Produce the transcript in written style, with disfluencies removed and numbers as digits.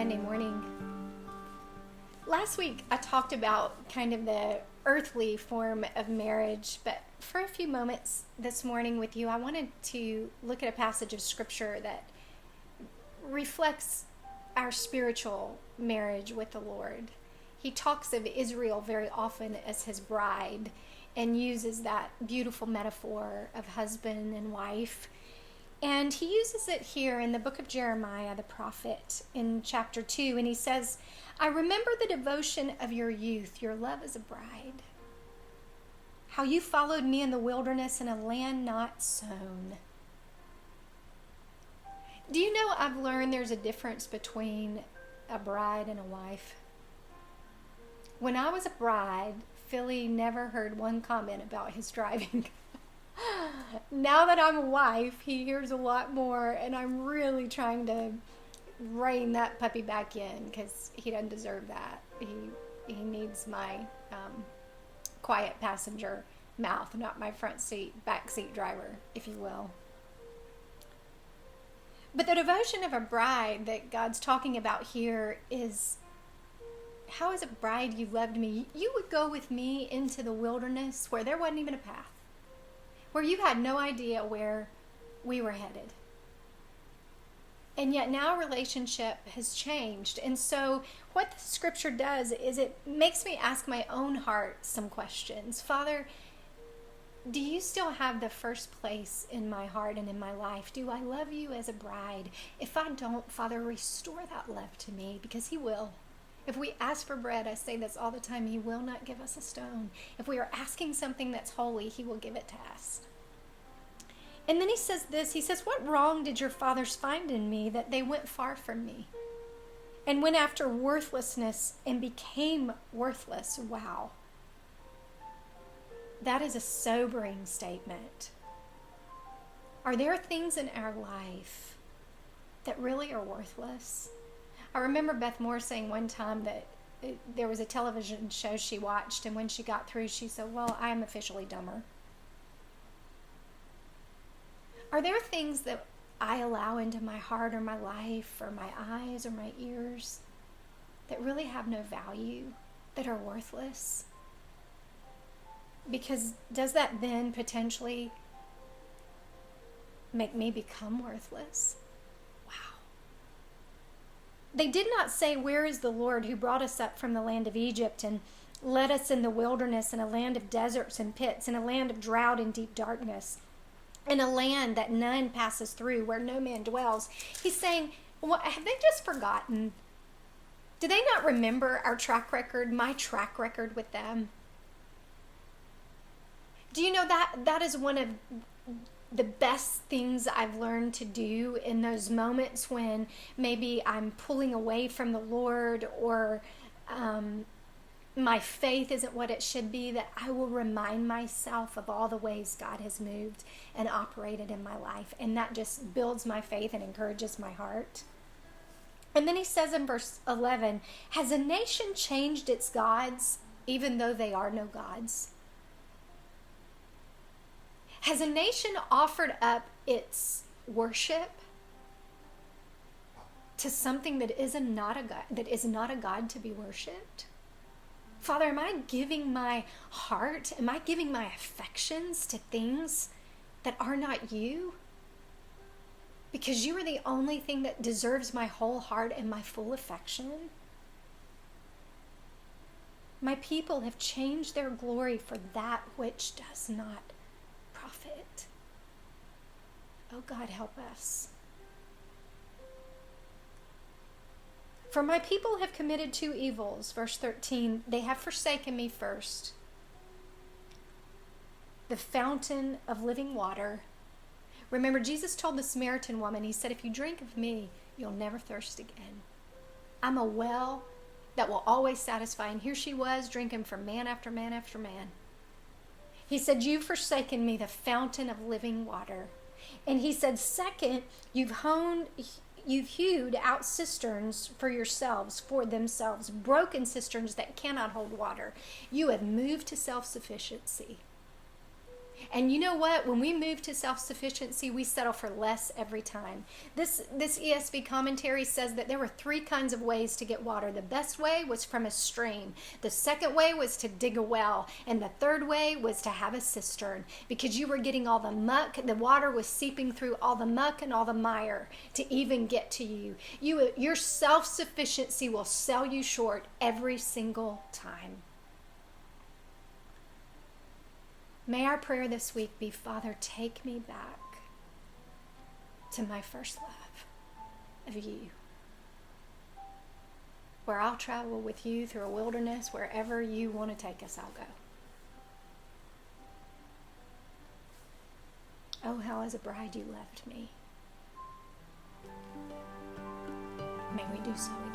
Monday morning. Last week I talked about kind of the earthly form of marriage, but for a few moments this morning with you, I wanted to look at a passage of scripture that reflects our spiritual marriage with the Lord. He talks of Israel very often as his bride and uses that beautiful metaphor of husband and wife. And he uses it here in the book of Jeremiah, the prophet, in chapter 2. And he says, I remember the devotion of your youth, your love as a bride. How you followed me in the wilderness in a land not sown. Do you know I've learned there's a difference between a bride and a wife? When I was a bride, Philly never heard one comment about his driving. Now that I'm a wife, he hears a lot more, and I'm really trying to rein that puppy back in because he doesn't deserve that. He needs my quiet passenger mouth, not my back seat driver, if you will. But the devotion of a bride that God's talking about here is, how as a bride you loved me. You would go with me into the wilderness where there wasn't even a path, where you had no idea where we were headed. And yet now our relationship has changed. And so what the scripture does is it makes me ask my own heart some questions. Father, do you still have the first place in my heart and in my life? Do I love you as a bride? If I don't, Father, restore that love to me, because he will. If we ask for bread, I say this all the time, he will not give us a stone. If we are asking something that's holy, he will give it to us. And then he says this, he says, what wrong did your fathers find in me that they went far from me and went after worthlessness and became worthless? Wow. That is a sobering statement. Are there things in our life that really are worthless? I remember Beth Moore saying one time that there was a television show she watched, and when she got through, she said, well, I am officially dumber. Are there things that I allow into my heart or my life or my eyes or my ears that really have no value, that are worthless? Because does that then potentially make me become worthless? They did not say, where is the Lord who brought us up from the land of Egypt and led us in the wilderness, in a land of deserts and pits, in a land of drought and deep darkness, in a land that none passes through, where no man dwells. He's saying, what, have they just forgotten? Do they not remember our track record, my track record with them? Do you know that is one of the best things I've learned to do in those moments when maybe I'm pulling away from the Lord, or my faith isn't what it should be, that I will remind myself of all the ways God has moved and operated in my life. And that just builds my faith and encourages my heart. And then he says in verse 11, has a nation changed its gods even though they are no gods? Has a nation offered up its worship to something that is not a God to be worshipped? Father, am I giving my heart, am I giving my affections to things that are not you? Because you are the only thing that deserves my whole heart and my full affection. My people have changed their glory for that which does not profit. Oh God, help us. For my people have committed two evils. Verse 13, they have forsaken me first, the fountain of living water. Remember, Jesus told the Samaritan woman, he said, if you drink of me, you'll never thirst again. I'm a well that will always satisfy. And here she was drinking from man after man after man. He said, you've forsaken me, the fountain of living water. And he said, second, you've hewed out cisterns for themselves, broken cisterns that cannot hold water. You have moved to self-sufficiency. And you know what? When we move to self-sufficiency, we settle for less every time. This ESV commentary says that there were 3 kinds of ways to get water. The best way was from a stream. The second way was to dig a well. And the third way was to have a cistern, because you were getting all the muck. The water was seeping through all the muck and all the mire to even get to you. Your self-sufficiency will sell you short every single time. May our prayer this week be, Father, take me back to my first love of you, where I'll travel with you through a wilderness. Wherever you want to take us, I'll go. Oh, how as a bride you loved me. May we do so again.